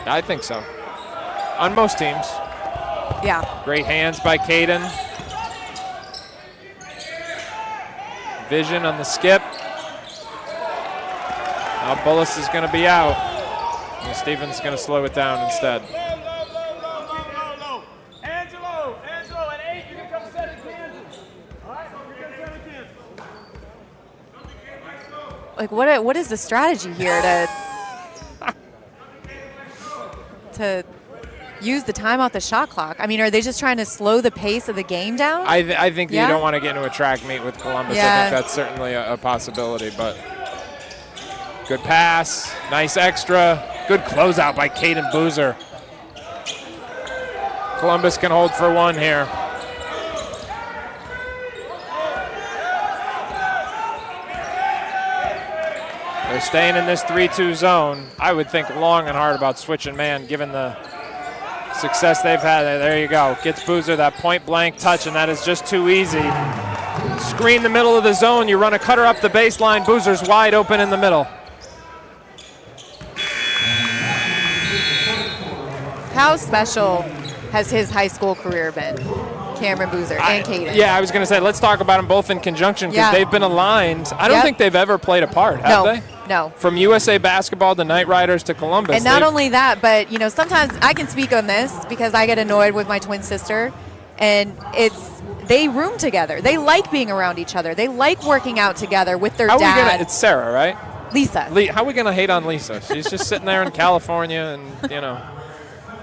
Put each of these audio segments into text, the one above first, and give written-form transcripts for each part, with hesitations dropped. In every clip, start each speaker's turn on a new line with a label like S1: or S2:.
S1: I think so. On most teams.
S2: Yeah.
S1: Great hands by Caden. Vision on the skip. Now Bullis is going to be out. And Stevens is going to slow it down instead.
S3: Angelo, at 8, you can come set it, Kansas. All right, you can set it, Kansas.
S2: Like, what is the strategy here to use the time off the shot clock? I mean, are they just trying to slow the pace of the game down?
S1: I think you don't want to get into a track meet with Columbus.
S2: Yeah.
S1: I think that's certainly a possibility, but good pass, nice extra, good closeout by Caden Boozer. Columbus can hold for one here. They're staying in this 3-2 zone. I would think long and hard about switching man given the success they've had. There you go. Gets Boozer that point blank touch, and that is just too easy. Screen the middle of the zone. You run a cutter up the baseline. Boozer's wide open in the middle.
S2: How special has his high school career been? Cameron Boozer and Caden.
S1: Yeah, I was going to say, let's talk about them both in conjunction because they've been aligned. I don't think they've ever played apart, have they?
S2: No.
S1: From USA Basketball to Knight Riders to Columbus.
S2: And not only that, but sometimes I can speak on this because I get annoyed with my twin sister, and they room together. They like being around each other. They like working out together with their dad.
S1: It's Sarah, right?
S2: Lisa.
S1: How are we going to hate on Lisa? She's just sitting there in California, and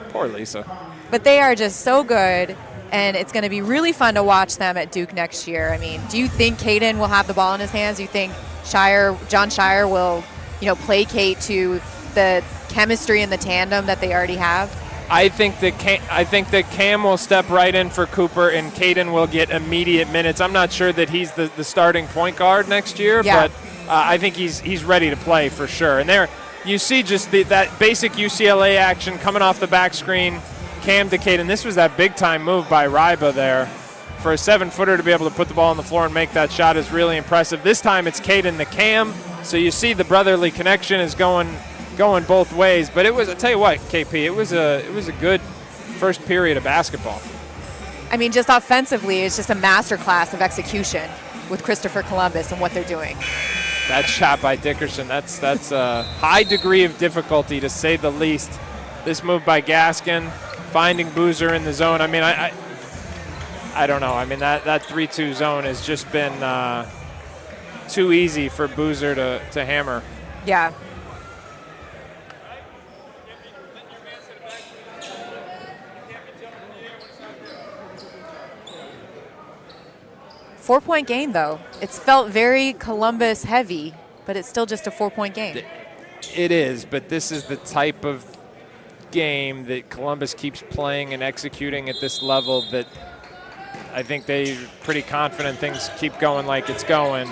S1: poor Lisa.
S2: But they are just so good, and it's going to be really fun to watch them at Duke next year. I mean, do you think Caden will have the ball in his hands? Do you think John Shire will, placate to the chemistry and the tandem that they already have?
S1: I think that Cam will step right in for Cooper, and Caden will get immediate minutes. I'm not sure that he's the starting point guard next year, but I think he's ready to play for sure. And there you see just that basic UCLA action coming off the back screen. Cam to Caden. This was that big-time move by Ryba there. For a 7-footer to be able to put the ball on the floor and make that shot is really impressive. This time it's Caden to Cam, so you see the brotherly connection is going both ways. But it was, I tell you what, KP, it was a good first period of basketball.
S2: I mean, just offensively, it's just a masterclass of execution with Christopher Columbus and what they're doing.
S1: That shot by Dickerson, that's a high degree of difficulty to say the least. This move by Gaskin, finding Boozer in the zone. I mean, I don't know. I mean, that 3-2 zone has just been too easy for Boozer to hammer.
S2: Yeah. Four-point game, though. It's felt very Columbus heavy, but it's still just a 4-point game.
S1: It is, but this is the type of game that Columbus keeps playing and executing at this level that I think they're pretty confident things keep going like it's going,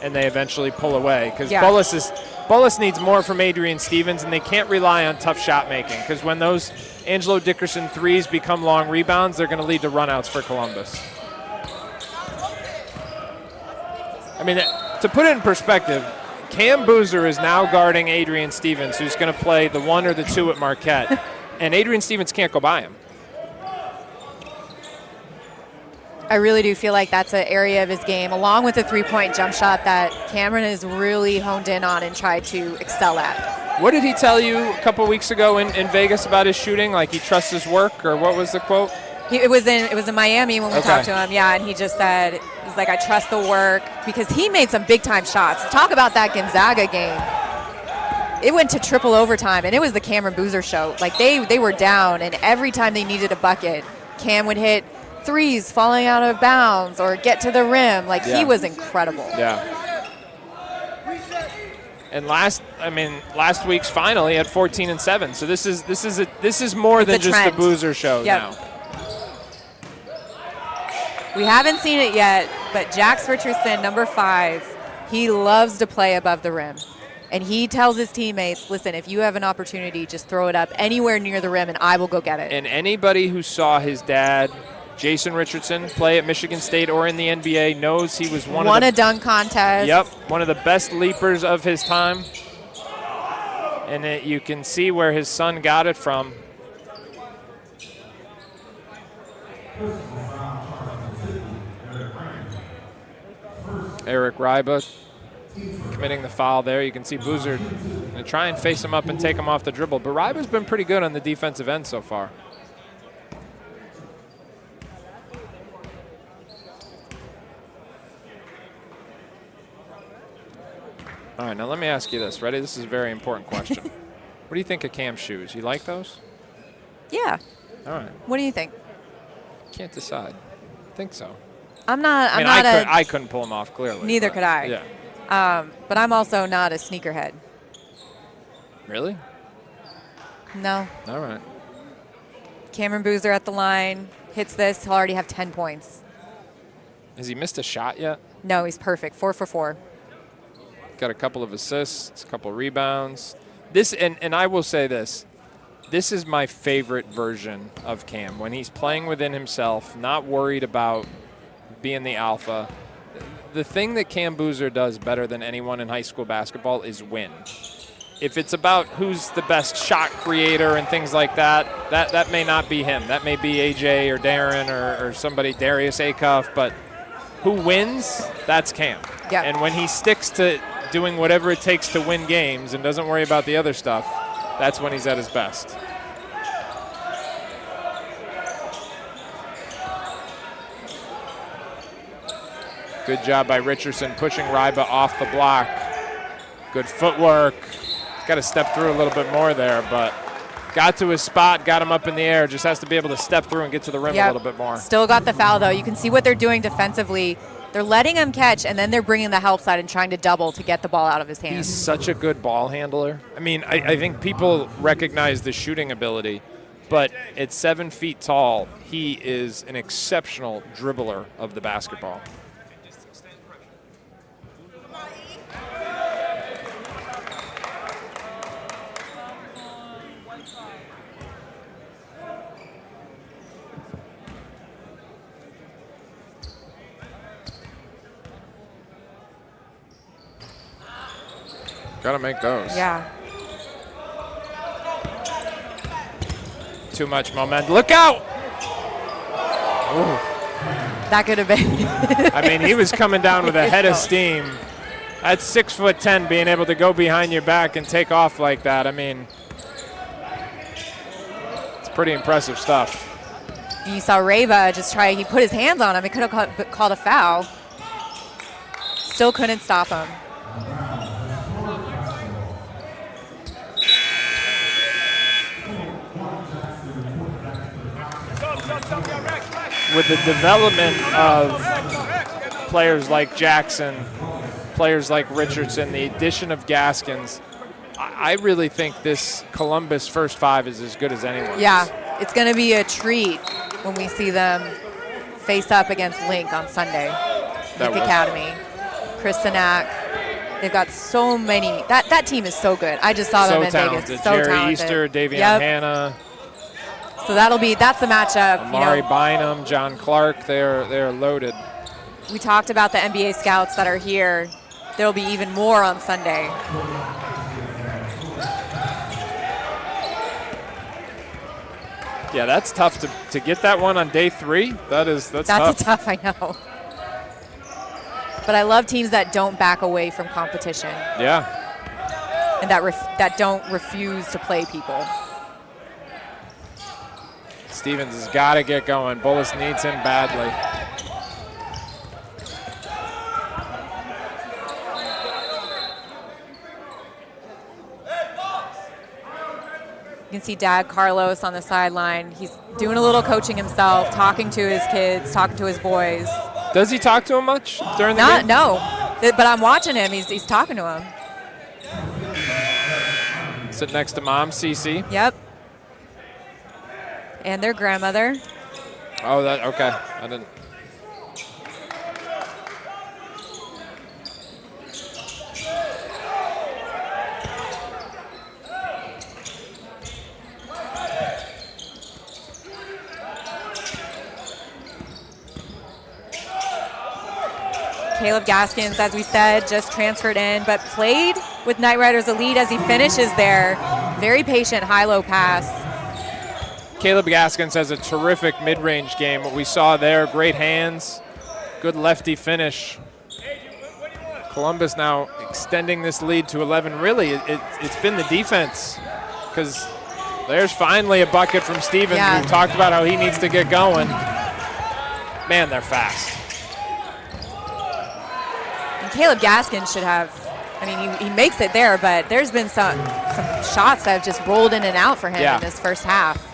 S1: and they eventually pull away. Because Bullis needs more from Adrian Stevens, and they can't rely on tough shot making. Because when those Angelo Dickerson threes become long rebounds, they're going to lead to runouts for Columbus. I mean, to put it in perspective, Cam Boozer is now guarding Adrian Stevens, who's going to play the 1 or the 2 at Marquette, and Adrian Stevens can't go by him.
S2: I really do feel like that's an area of his game, along with the three-point jump shot that Cameron has really honed in on and tried to excel at.
S1: What did he tell you a couple weeks ago in Vegas about his shooting? Like he trusts his work, or what was the quote?
S2: It was in Miami when we talked to him, and he just said, he's like, I trust the work, because he made some big-time shots. Talk about that Gonzaga game. It went to triple overtime, and it was the Cameron Boozer show. Like, they were down, and every time they needed a bucket, Cam would hit threes falling out of bounds or get to the rim. Like, he was incredible.
S1: Yeah. And last week's final, he had 14 and 7. So this is more than just the Boozer show now.
S2: We haven't seen it yet, but Jax Richardson, number 5, he loves to play above the rim. And he tells his teammates, listen, if you have an opportunity, just throw it up anywhere near the rim and I will go get it.
S1: And anybody who saw his dad, Jason Richardson, play at Michigan State or in the NBA knows he was won
S2: a dunk contest.
S1: Yep, one of the best leapers of his time. And you can see where his son got it from. Eric Ryba committing the foul there. You can see Boozer going to try and face him up and take him off the dribble. But Ryba's been pretty good on the defensive end so far. All right, now let me ask you this. Ready? This is a very important question. What do you think of Cam's shoes? You like those?
S2: Yeah.
S1: All right.
S2: What do you think?
S1: Can't decide. I think so.
S2: I
S1: couldn't pull them off, clearly.
S2: Neither could I.
S1: Yeah.
S2: But I'm also not a sneakerhead.
S1: Really?
S2: No.
S1: All right.
S2: Cameron Boozer at the line, hits this, he'll already have 10 points.
S1: Has he missed a shot yet?
S2: No, he's perfect. 4 for 4.
S1: Got a couple of assists, a couple of rebounds. This, and I will say this. This is my favorite version of Cam, when he's playing within himself, not worried about being the alpha. The thing that Cam Boozer does better than anyone in high school basketball is win. If it's about who's the best shot creator and things like that, that may not be him. That may be AJ or Darren or somebody, Darius Acuff, but who wins, that's Cam.
S2: Yep.
S1: And when he sticks to doing whatever it takes to win games and doesn't worry about the other stuff, that's when he's at his best. Good job by Richardson pushing Ryba off the block. Good footwork. Got to step through a little bit more there, but got to his spot, got him up in the air. Just has to be able to step through and get to the rim a little bit more.
S2: Still got the foul, though. You can see what they're doing defensively. They're letting him catch, and then they're bringing the help side and trying to double to get the ball out of his hands.
S1: He's such a good ball handler. I mean, I think people recognize the shooting ability, but at 7 feet tall, he is an exceptional dribbler of the basketball. Gotta make those.
S2: Yeah.
S1: Too much momentum. Look out! Ooh.
S2: That could have been.
S1: I mean, he was coming down with a head of steam. That's 6'10", being able to go behind your back and take off like that. I mean, it's pretty impressive stuff.
S2: You saw Reva just try. He put his hands on him. He could have called a foul. Still couldn't stop him.
S1: With the development of players like Jackson, players like Richardson, the addition of Gaskins, I really think this Columbus first five is as good as anyone's.
S2: Yeah, it's going to be a treat when we see them face up against Link on Sunday. Link Academy. Chris Sinak. They've got so many. That team is so good. I just saw them in Vegas. So
S1: Jerry
S2: talented.
S1: Easter, Davion Hanna.
S2: So that's the matchup.
S1: Amari Bynum, John Clark, they're loaded.
S2: We talked about the NBA scouts that are here. There will be even more on Sunday.
S1: Yeah, that's tough to get that one on day 3. That's tough.
S2: Tough, I know. But I love teams that don't back away from competition.
S1: Yeah.
S2: And that don't refuse to play people.
S1: Stevens has got to get going. Bullis needs him badly.
S2: You can see Dad Carlos on the sideline. He's doing a little coaching himself, talking to his kids, talking to his boys.
S1: Does he talk to him much during the game?
S2: No, but I'm watching him. He's talking to him.
S1: Sit next to Mom, Cece.
S2: Yep. And their grandmother.
S1: Oh, okay. I didn't.
S2: Caleb Gaskins, as we said, just transferred in, but played with Knight Riders a lead as he finishes there. Very patient high-low pass.
S1: Caleb Gaskins has a terrific mid-range game. What we saw there, great hands, good lefty finish. Columbus now extending this lead to 11. Really, it's been the defense, because there's finally a bucket from Stevens.
S2: Yeah.
S1: We've talked about how he needs to get going. Man, they're fast.
S2: And Caleb Gaskins should have, I mean, he makes it there, but there's been some shots that have just rolled in and out for him in this first half.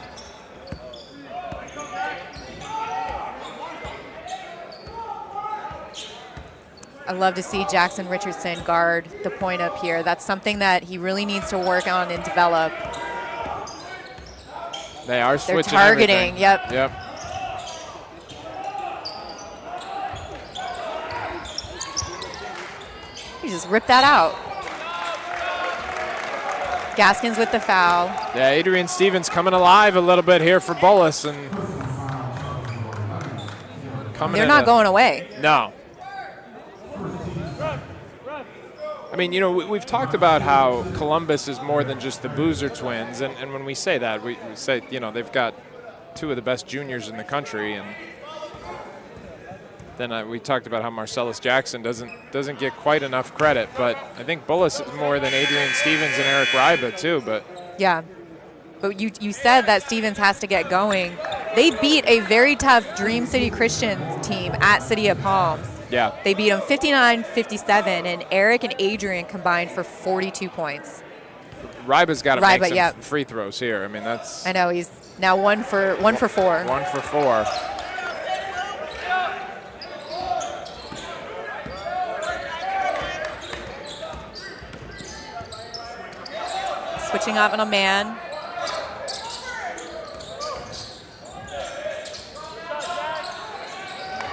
S2: I love to see Jackson Richardson guard the point up here. That's something that he really needs to work on and develop.
S1: They are switching.
S2: They're targeting,
S1: everything.
S2: yep. He just ripped that out. Gaskins with the foul.
S1: Yeah, Adrian Stevens coming alive a little bit here for Bullis, and
S2: they're not going away.
S1: No. I mean, you know, we've talked about how Columbus is more than just the Boozer twins, and when we say that, we say, you know, they've got two of the best juniors in the country, and then we talked about how Marcellus Jackson doesn't get quite enough credit, but I think Bullis is more than Adrian Stevens and Eric Ryba too. But
S2: yeah, but you said that Stevens has to get going. They beat a very tough Dream City Christian team at City of Palms.
S1: Yeah.
S2: They beat them 59-57, and Eric and Adrian combined for 42 points.
S1: Ryba's got to make some free throws here. I mean, that's.
S2: I know, he's now one for 4.
S1: 1 for 4.
S2: Switching off on a man.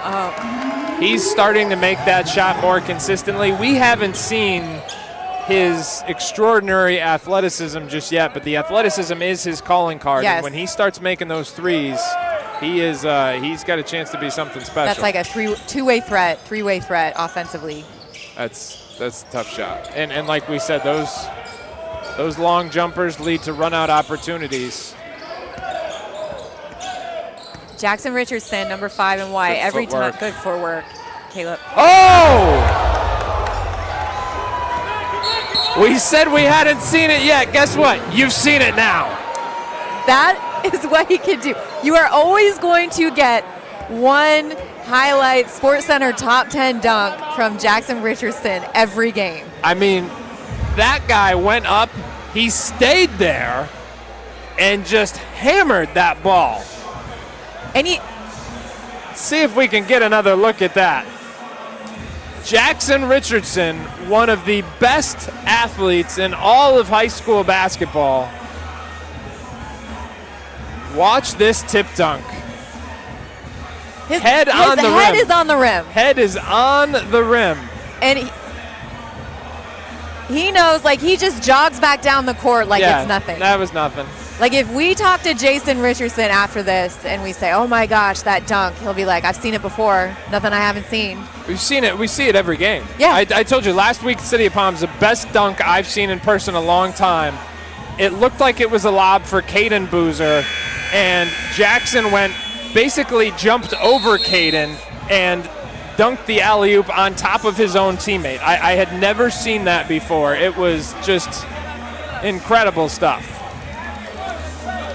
S2: Oh.
S1: He's starting to make that shot more consistently. We haven't seen his extraordinary athleticism just yet, but the athleticism is his calling card.
S2: Yes.
S1: And when he starts making those threes, he's got a chance to be something special.
S2: That's like a three-way threat offensively.
S1: That's a tough shot. And like we said, those long jumpers lead to run-out opportunities.
S2: Jackson Richardson, number 5 in white.
S1: Good
S2: every
S1: footwork.
S2: time. Good footwork, Caleb.
S1: Oh! We said we hadn't seen it yet. Guess what? You've seen it now.
S2: That is what he can do. You are always going to get one highlight SportsCenter top 10 dunk from Jackson Richardson every game.
S1: I mean, that guy went up, he stayed there, and just hammered that ball.
S2: And
S1: see if we can get another look at that. Jackson Richardson, one of the best athletes in all of high school basketball. Watch this tip dunk.
S2: His
S1: head on the rim.
S2: Head is on the rim.
S1: Head is on the rim.
S2: And he knows, like, he just jogs back down the court like it's nothing.
S1: That was nothing.
S2: Like, if we talk to Jason Richardson after this and we say, oh my gosh, that dunk, he'll be like, I've seen it before. Nothing I haven't seen.
S1: We've seen it. We see it every game.
S2: Yeah.
S1: I told you last week, City of Palms, the best dunk I've seen in person in a long time. It looked like it was a lob for Caden Boozer, and Jackson basically jumped over Caden and dunked the alley-oop on top of his own teammate. I had never seen that before. It was just incredible stuff.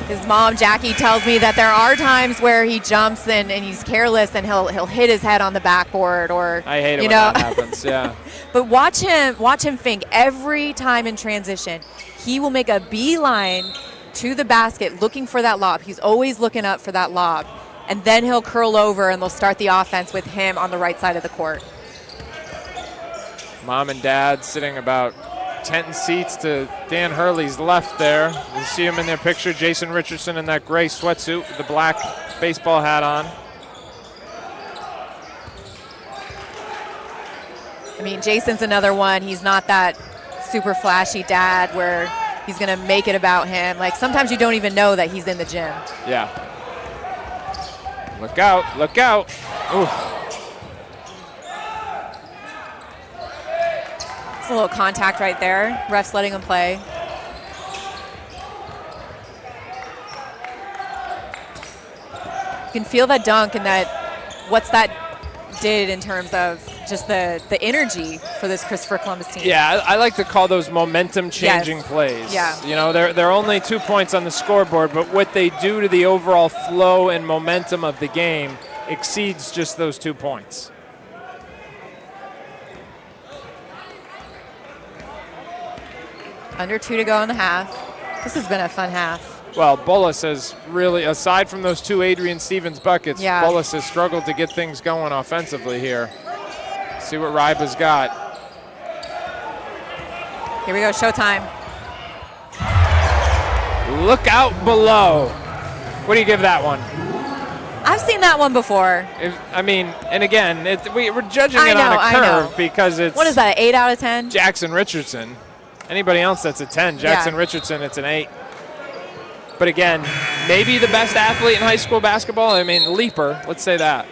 S2: His mom, Jackie, tells me that there are times where he jumps and he's careless and he'll hit his head on the backboard, or
S1: I hate it when that happens. Yeah.
S2: But watch him think every time in transition. He will make a beeline to the basket looking for that lob. He's always looking up for that lob. And then he'll curl over and they'll start the offense with him on the right side of the court.
S1: Mom and Dad sitting about 10 seats to Dan Hurley's left there. You see him in their picture, Jason Richardson in that gray sweatsuit with the black baseball hat on.
S2: I mean, Jason's another one. He's not that super flashy dad where he's going to make it about him. Like, sometimes you don't even know that he's in the gym.
S1: Yeah. Look out, look out. Ooh.
S2: It's a little contact right there. Ref's letting him play. You can feel that dunk and what's that did in terms of just the energy for this Christopher Columbus team.
S1: Yeah, I like to call those momentum-changing plays.
S2: Yeah.
S1: You know, they're only 2 points on the scoreboard, but what they do to the overall flow and momentum of the game exceeds just those 2 points.
S2: Under 2 to go in the half. This has been a fun half.
S1: Well, Bullis has really, aside from those 2 Adrian Stevens buckets,
S2: Yeah.
S1: Bullis has struggled to get things going offensively here. See what Ryba's got.
S2: Here we go, showtime.
S1: Look out below. What do you give that one?
S2: I've seen that one before.
S1: And again, we're judging
S2: I
S1: it on
S2: know,
S1: a
S2: I
S1: curve
S2: know.
S1: because it's
S2: What is that, an 8 out of 10?
S1: Jackson Richardson. Anybody else that's a 10. Jackson Richardson, it's an 8. But again, maybe the best athlete in high school basketball. Leaper, let's say that.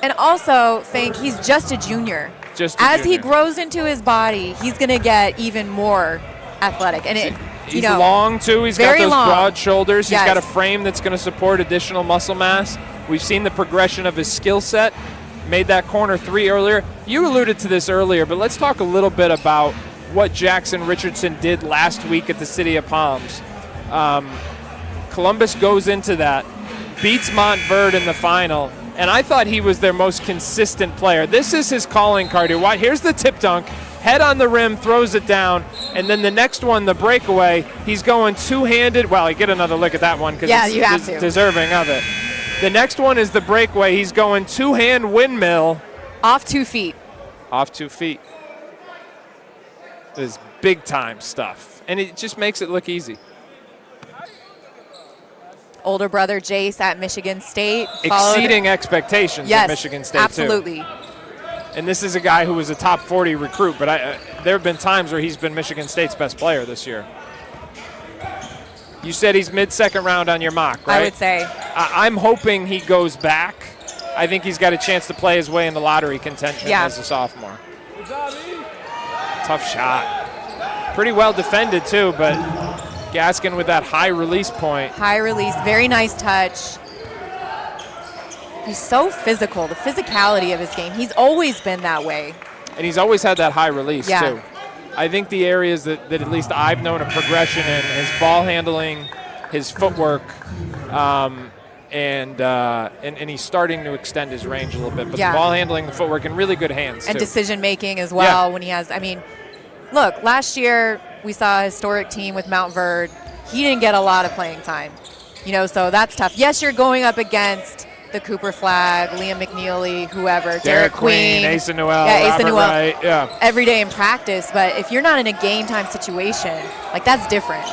S2: And also think he's just a junior. As he grows into his body, he's going to get even more athletic. And
S1: he's long too. He's got those broad shoulders. He's
S2: Yes.
S1: got a frame that's going to support additional muscle mass. We've seen the progression of his skill set. Made that corner 3 earlier. You alluded to this earlier, but let's talk a little bit about what Jackson Richardson did last week at the City of Palms. Columbus goes into that, beats Montverde in the final, and I thought he was their most consistent player. This is his calling card here. Here's the tip dunk, head on the rim, throws it down, and then the next one, the breakaway, he's going two-handed. Well, you get another look at that one because
S2: you have to.
S1: Deserving of it. The next one is the breakaway. He's going two-hand windmill.
S2: Off 2 feet.
S1: Off 2 feet. This is big-time stuff, and it just makes it look easy.
S2: Older brother Jace at Michigan State.
S1: Exceeding expectations at Michigan State,
S2: absolutely.
S1: too. And this is a guy who was a top 40 recruit, but there have been times where he's been Michigan State's best player this year. You said he's mid-second round on your mock, right?
S2: I would say.
S1: I'm hoping he goes back. I think he's got a chance to play his way in the lottery contention as a sophomore. Tough shot. Pretty well defended, too, but Gaskin with that high release point.
S2: High release, very nice touch. He's so physical, the physicality of his game. He's always been that way.
S1: And he's always had that high release, too. I think the areas that at least I've known a progression in, his ball handling, his footwork, and he's starting to extend his range a little bit. But the ball handling, the footwork, and really good hands,
S2: and
S1: too.
S2: decision-making as well when he has, look, last year we saw a historic team with Montverde. He didn't get a lot of playing time, so that's tough. Yes, you're going up against the Cooper Flag, Liam McNeely, whoever, Derek Queen,
S1: Asa Noel, Robert Wright,
S2: every day in practice. But if you're not in a game-time situation, that's different.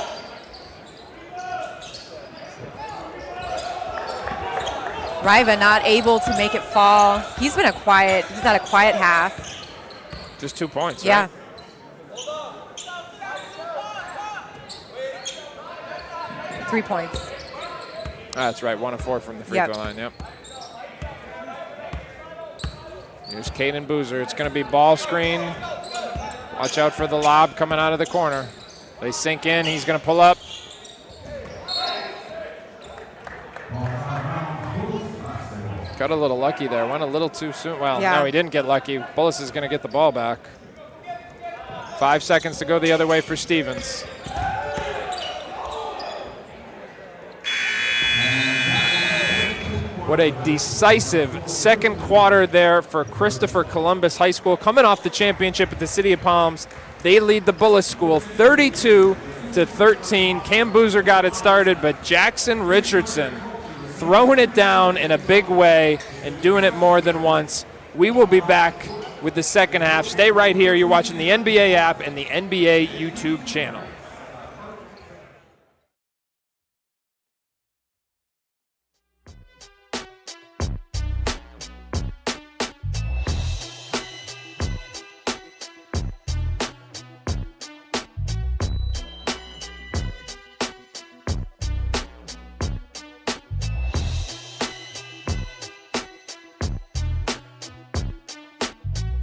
S2: Riva not able to make it fall. He's had a quiet half.
S1: Just 2 points,
S2: yeah.
S1: Right?
S2: Three points.
S1: That's right, 1 of 4 from the free throw line, Here's Caden Boozer. It's going to be ball screen. Watch out for the lob coming out of the corner. They sink in. He's going to pull up. Got a little lucky there. Went a little too soon. Well, no, he didn't get lucky. Bullis is going to get the ball back. 5 seconds to go the other way for Stevens. What a decisive second quarter there for Christopher Columbus High School. Coming off the championship at the City of Palms, they lead the Bullis School 32-13. Cam Boozer got it started, but Jackson Richardson throwing it down in a big way and doing it more than once. We will be back with the second half. Stay right here. You're watching the NBA app and the NBA YouTube channel.